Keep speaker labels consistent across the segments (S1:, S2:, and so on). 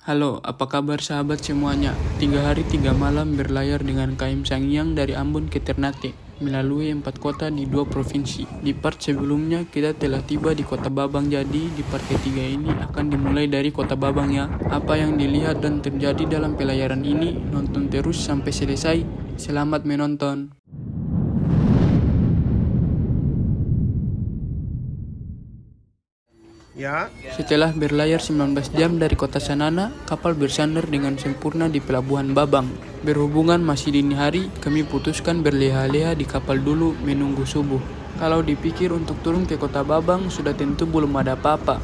S1: Halo, apa kabar sahabat semuanya? 3 hari 3 malam berlayar dengan KM Sangiang dari Ambon ke Ternate, melalui 4 kota di 2 provinsi. Di part sebelumnya kita telah tiba di kota Babang, jadi di part ketiga ini akan dimulai dari kota Babang ya. Apa yang dilihat dan terjadi dalam pelayaran ini, nonton terus sampai selesai. Selamat menonton.
S2: Ya,
S1: Setelah berlayar 19 jam dari kota Sanana, kapal bersandar dengan sempurna di pelabuhan Babang. Berhubungan masih dini hari, kami putuskan berleha-leha di kapal dulu menunggu subuh. Kalau dipikir untuk turun ke kota Babang, sudah tentu belum ada apa-apa.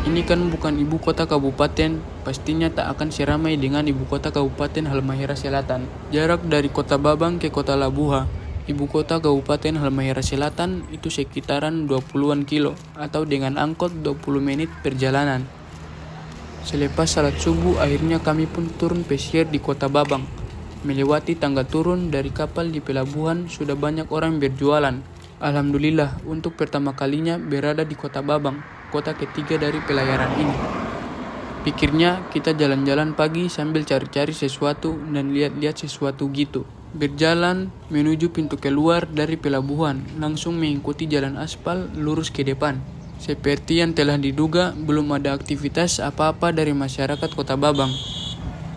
S1: Ini kan bukan ibu kota kabupaten, pastinya tak akan seramai dengan ibu kota kabupaten Halmahera Selatan. Jarak dari kota Babang ke kota Labuha, ibu kota Kabupaten Halmahera Selatan, itu sekitaran 20-an kilo atau dengan angkot 20 menit perjalanan. Selepas salat subuh, akhirnya kami pun turun pesiar di kota Babang. Melewati tangga turun dari kapal di pelabuhan, sudah banyak orang berjualan. Alhamdulillah, untuk pertama kalinya berada di kota Babang, kota ketiga dari pelayaran ini. Pikirnya kita jalan-jalan pagi sambil cari-cari sesuatu dan lihat-lihat sesuatu gitu. Berjalan menuju pintu keluar dari pelabuhan, langsung mengikuti jalan aspal lurus ke depan. Seperti yang telah diduga, belum ada aktivitas apa-apa dari masyarakat kota Babang.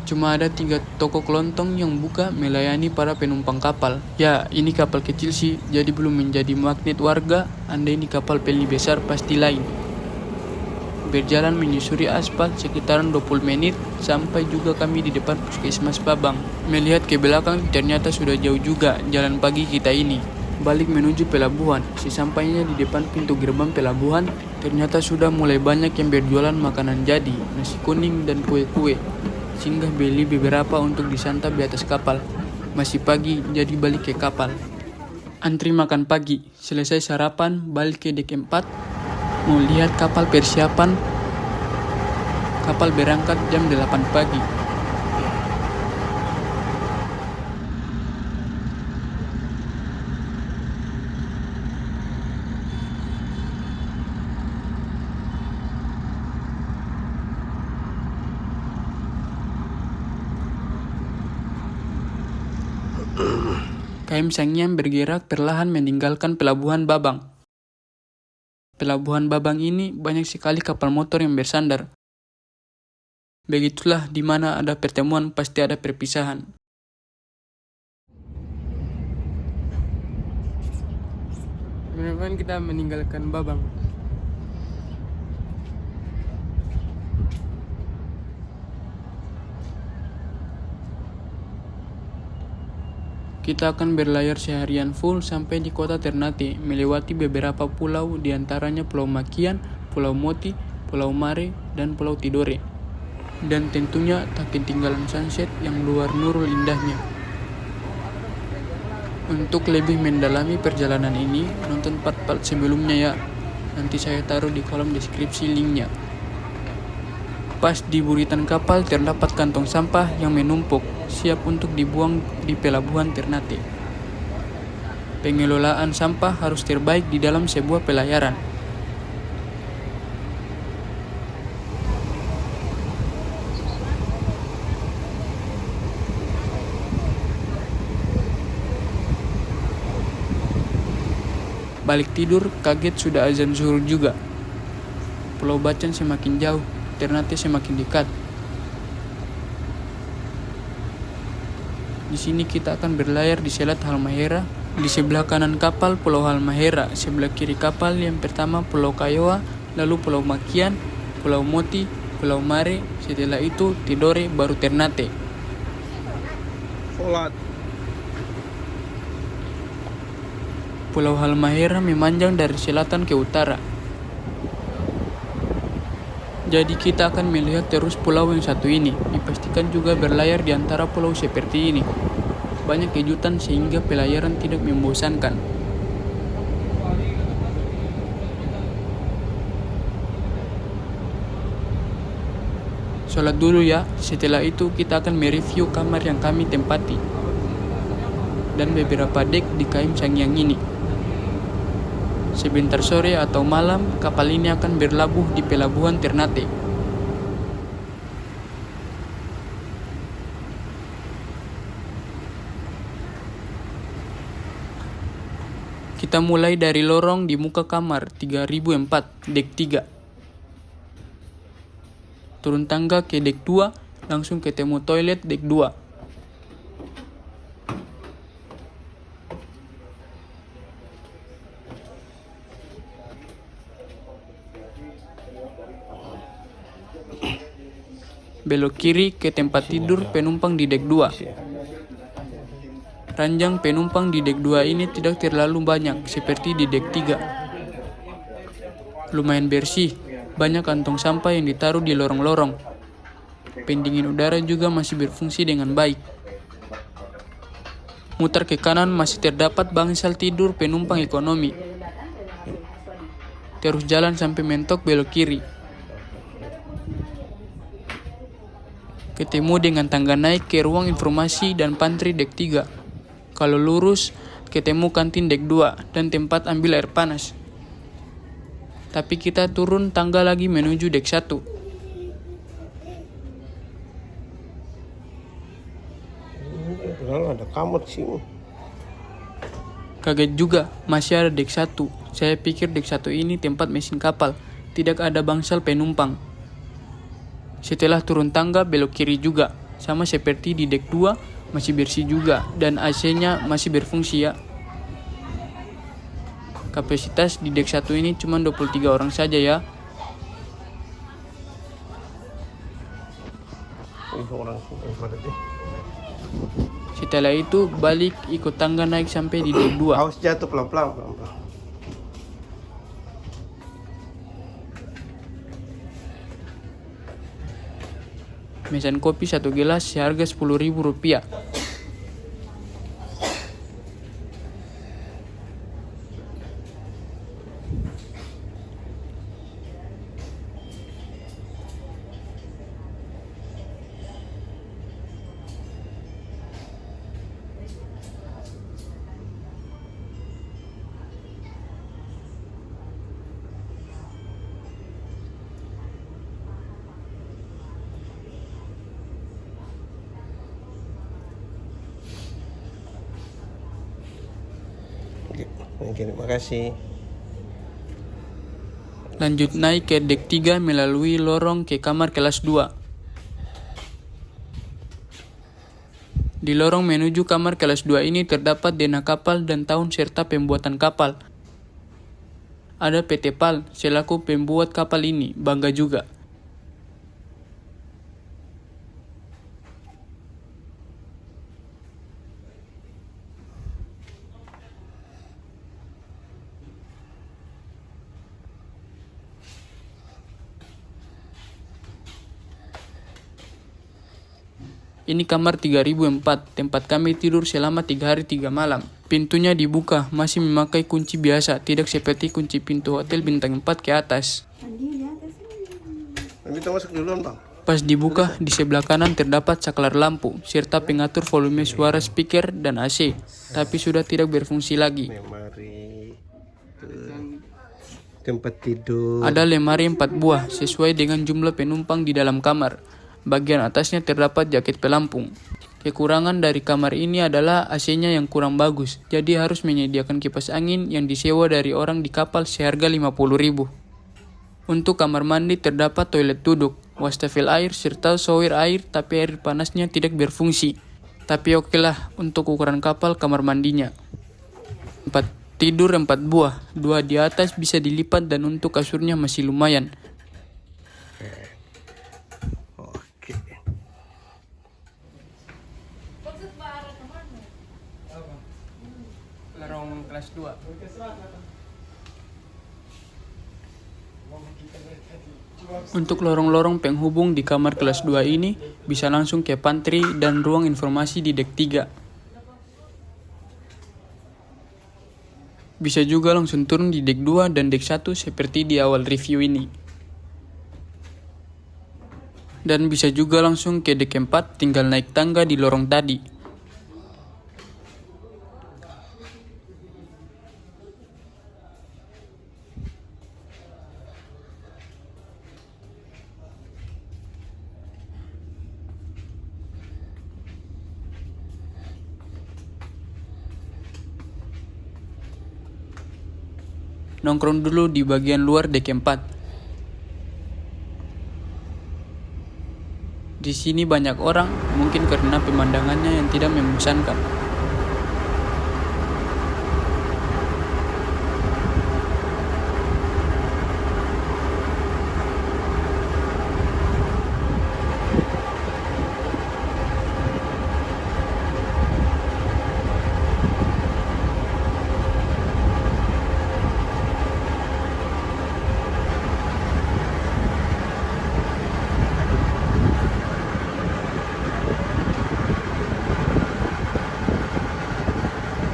S1: Cuma ada 3 toko kelontong yang buka melayani para penumpang kapal. Ya, ini kapal kecil sih, jadi belum menjadi magnet warga. Andai ini kapal peli besar pasti lain. Berjalan menyusuri aspal sekitaran 20 menit, sampai juga kami di depan puskesmas Babang. Melihat ke belakang ternyata sudah jauh juga jalan pagi kita ini. Balik menuju pelabuhan, sesampainya di depan pintu gerbang pelabuhan, ternyata sudah mulai banyak yang berjualan makanan jadi, nasi kuning dan kue-kue. Singgah beli beberapa untuk disantap di atas kapal. Masih pagi, jadi balik ke kapal. Antri makan pagi, selesai sarapan, balik ke dek 4. Mau lihat kapal persiapan. Kapal berangkat jam 8 pagi. KM Sangiang bergerak perlahan meninggalkan pelabuhan Babang. Pelabuhan Babang ini banyak sekali kapal motor yang bersandar. Begitulah, di mana ada pertemuan pasti ada perpisahan. Kemudian kita meninggalkan Babang. Kita akan berlayar seharian full sampai di kota Ternate, melewati beberapa pulau, diantaranya Pulau Makian, Pulau Moti, Pulau Mare, dan Pulau Tidore. Dan tentunya tak ketinggalan sunset yang luar nurul indahnya. Untuk lebih mendalami perjalanan ini, nonton part-part sebelumnya ya. Nanti saya taruh di kolom deskripsi linknya. Pas di buritan kapal terdapat kantong sampah yang menumpuk, siap untuk dibuang di pelabuhan Ternate. Pengelolaan sampah harus terbaik di dalam sebuah pelayaran. Balik tidur, kaget sudah azan zuhur juga. Pulau Bacan semakin jauh, Ternate semakin dekat. Di sini kita akan berlayar di Selat Halmahera. Di sebelah kanan kapal Pulau Halmahera, sebelah kiri kapal yang pertama Pulau Kayoa, lalu Pulau Makian, Pulau Moti, Pulau Mare, setelah itu Tidore, baru Ternate.
S2: sholat.
S1: Pulau Halmahera memanjang dari selatan ke utara. Jadi kita akan melihat terus pulau yang satu ini. Dipastikan juga berlayar di antara pulau seperti ini. Banyak kejutan sehingga pelayaran tidak membosankan. Sholat dulu ya, setelah itu kita akan mereview kamar yang kami tempati dan beberapa dek di KM Sangiang ini. Sebentar sore atau malam, kapal ini akan berlabuh di pelabuhan Ternate. Kita mulai dari lorong di muka kamar 3004, dek 3. Turun tangga ke dek 2, langsung ketemu toilet dek 2. Belok kiri ke tempat tidur penumpang di dek 2. Ranjang penumpang di dek 2 ini tidak terlalu banyak seperti di dek 3. Lumayan bersih, banyak kantong sampah yang ditaruh di lorong-lorong. Pendingin udara juga masih berfungsi dengan baik. Mutar ke kanan masih terdapat bangsal tidur penumpang ekonomi. Terus jalan sampai mentok belok kiri. Ketemu dengan tangga naik ke ruang informasi dan pantry dek 3. Kalau lurus, ketemu kantin dek 2 dan tempat ambil air panas. Tapi kita turun tangga lagi menuju dek 1.
S2: Ada kamar sih.
S1: Kaget juga, masih ada dek 1. Saya pikir dek 1 ini tempat mesin kapal, tidak ada bangsal penumpang. Setelah turun tangga belok kiri juga, sama seperti di dek 2, masih bersih juga dan AC-nya masih berfungsi ya. Kapasitas di dek 1 ini cuma 23 orang saja ya. Setelah itu balik ikut tangga naik sampai di dek 2.
S2: Harus jatuh pelan-pelan.
S1: Mesan kopi 1 gelas seharga Rp10.000.
S2: Terima kasih.
S1: Lanjut naik ke dek 3 melalui lorong ke kamar kelas 2. Di lorong menuju kamar kelas 2 ini terdapat dena kapal dan tahun serta pembuatan kapal. Ada PT PAL selaku pembuat kapal ini, bangga juga. Ini kamar 3004, tempat kami tidur selama 3 hari 3 malam. Pintunya dibuka, masih memakai kunci biasa, tidak seperti kunci pintu hotel bintang 4 ke atas.
S2: Kita masuk duluan, Bang.
S1: Pas dibuka, di sebelah kanan terdapat saklar lampu, serta pengatur volume suara speaker dan AC, tapi sudah tidak berfungsi lagi.
S2: Lemari, tempat tidur.
S1: Ada lemari 4 buah, sesuai dengan jumlah penumpang di dalam kamar. Bagian atasnya terdapat jaket pelampung. Kekurangan dari kamar ini adalah AC-nya yang kurang bagus, jadi harus menyediakan kipas angin yang disewa dari orang di kapal seharga Rp50.000. Untuk kamar mandi terdapat toilet duduk, wastafel air, serta shower air, tapi air panasnya tidak berfungsi. Tapi okelah untuk ukuran kapal kamar mandinya. Tempat tidur 4 buah, 2 di atas bisa dilipat dan untuk kasurnya masih lumayan. Lorong kelas 2. Untuk lorong-lorong penghubung di kamar kelas 2 ini bisa langsung ke pantry dan ruang informasi di dek 3. Bisa juga langsung turun di dek 2 dan dek 1 seperti di awal review ini. Dan bisa juga langsung ke dek 4, tinggal naik tangga di lorong tadi. nongkrong dulu di bagian luar dek 4. Di sini banyak orang, mungkin karena pemandangannya yang tidak membosankan.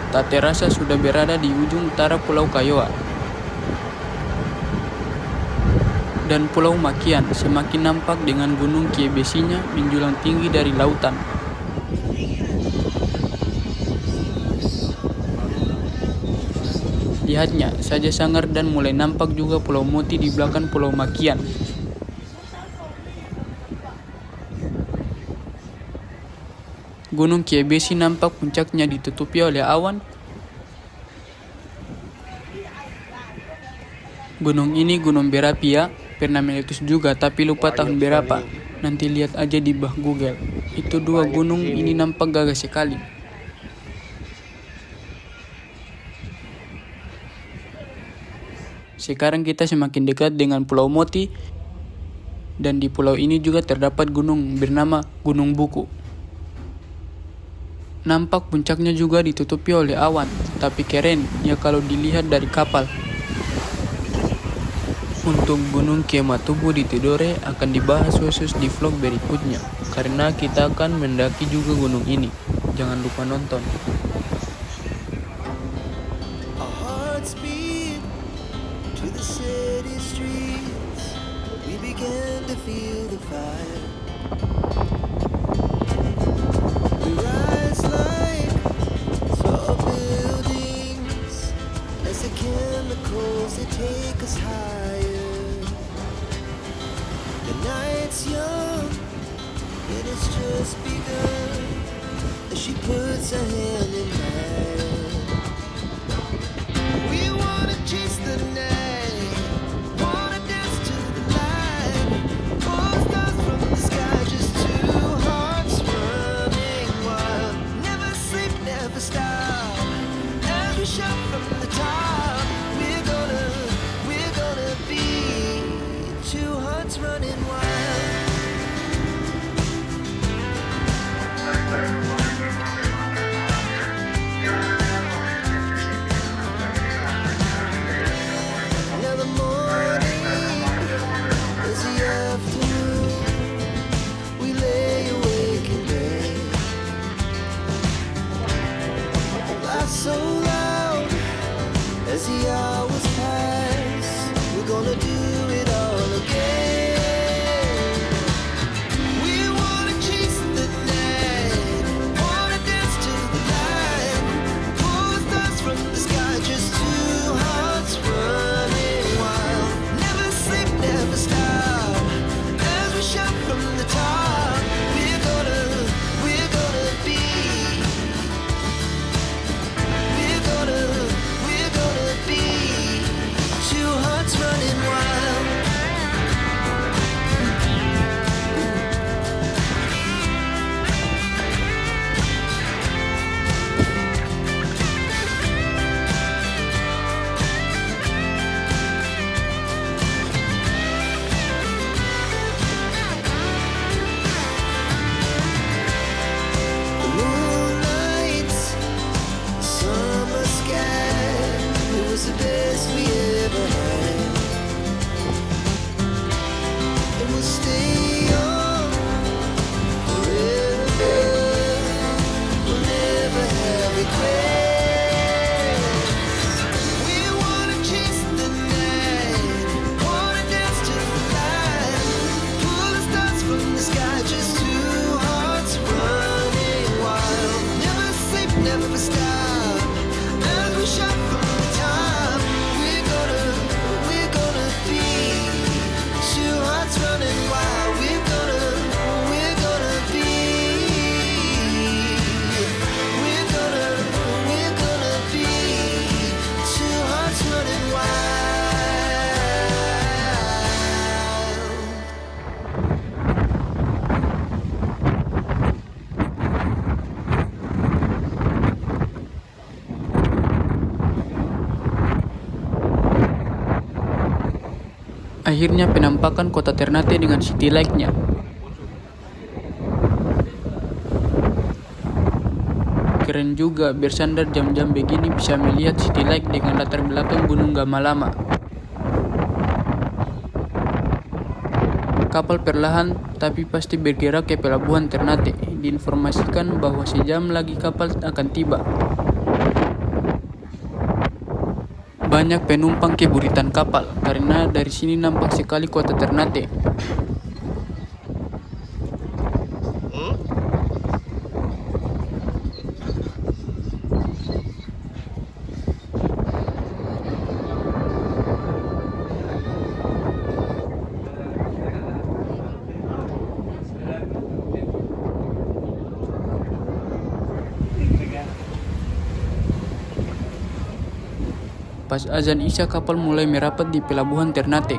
S1: Tak terasa sudah berada di ujung utara Pulau Kayoa. Dan Pulau Makian semakin nampak dengan gunung Kiebesinya menjulang tinggi dari lautan. Lihatnya saja sangar dan mulai nampak juga Pulau Moti di belakang Pulau Makian. Gunung Kiebesi nampak puncaknya ditutupi oleh awan. Gunung ini gunung berapi ya, pernah meletus juga tapi lupa tahun berapa. Nanti lihat aja di bah Google. Itu dua gunung ini nampak gagah sekali. Sekarang kita semakin dekat dengan Pulau Moti. Dan di pulau ini juga terdapat gunung bernama Gunung Buku. Nampak puncaknya juga ditutupi oleh awan, tapi keren ya kalau dilihat dari kapal. Untuk Gunung Kiematubu di Tidore akan dibahas khusus di vlog berikutnya, karena kita akan mendaki juga gunung ini. Jangan lupa nonton.
S3: Our hearts beat to the city streets. We began to feel the fire. We rise like tall buildings as the chemicals they take us higher. The night's young and it's just begun as she puts her hand in mine. We wanna chase the night, wanna dance to the light, pull stars from the sky, just two hearts running wild. Never sleep, never stop, as we shout from the top. We're gonna be two hearts running wild. Now the morning is the afternoon. We lay awake in bed. Laugh so loud as the hours pass. We're gonna do it all again. We wanna chase the night, wanna dance to the light, pull stars from the sky, just two hearts running wild. Never sleep, never stop, as we shout from the top. We're gonna be, we're gonna be two hearts running wild.
S1: akhirnya penampakan kota Ternate dengan city light-nya. Keren juga bersandar jam-jam begini bisa melihat city light dengan latar belakang Gunung Gamalama. Kapal perlahan tapi pasti bergerak ke pelabuhan Ternate. Diinformasikan bahwa sejam lagi kapal akan tiba. Banyak penumpang keburitan kapal karena dari sini nampak sekali kota Ternate. Pas azan Isya kapal mulai merapat di pelabuhan Ternate.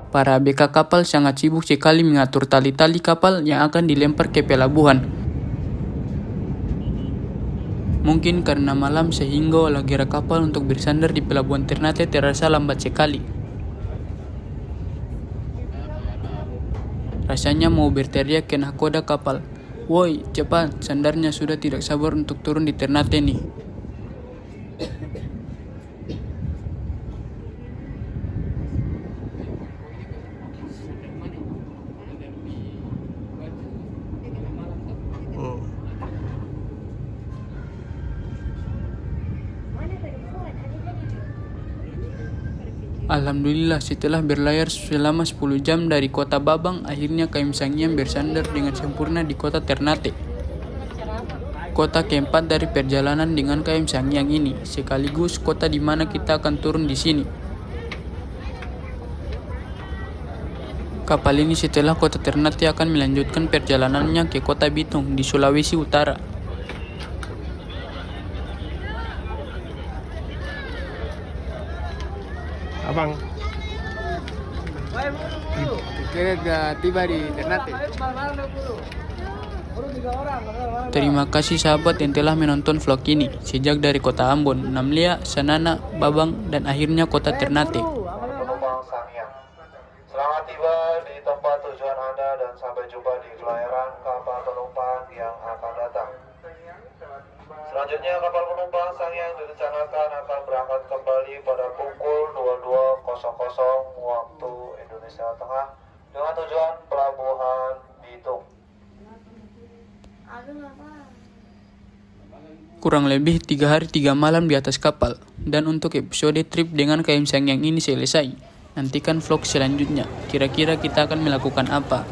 S1: Para ABK kapal sangat sibuk sekali mengatur tali-tali kapal yang akan dilempar ke pelabuhan. Mungkin karena malam sehingga olah gerak kapal untuk bersandar di pelabuhan Ternate terasa lambat sekali. Rasanya mau berteriak ke nahkoda kapal, "Woi, cepat, sandarnya sudah tidak sabar untuk turun di Ternate nih." Alhamdulillah setelah berlayar selama 10 jam dari kota Babang, akhirnya KM Sangiang bersandar dengan sempurna di kota Ternate. Kota keempat dari perjalanan dengan KM Sangiang ini, sekaligus kota di mana kita akan turun di sini. Kapal ini setelah kota Ternate akan melanjutkan perjalanannya ke kota Bitung di Sulawesi Utara.
S2: Abang,
S1: Kira tiba di Ternate. Terima kasih sahabat yang telah menonton vlog ini. Sejak dari kota Ambon, Namlia, Sanana, Babang, dan akhirnya kota Ternate.
S4: Penumpang Sangiang, selamat tiba di tempat tujuan Anda dan sampai jumpa di pelayaran kapal penumpang yang akan datang. Selanjutnya kapal penumpang Sangiang direncanakan akan berangkat kembali pada pukul 22.00 waktu Indonesia Tengah dengan tujuan pelabuhan Bitung.
S1: Kurang lebih 3 hari 3 malam di atas kapal. Dan untuk episode trip dengan KM Sangiang ini selesai. Nantikan vlog selanjutnya. Kira-kira kita akan melakukan apa?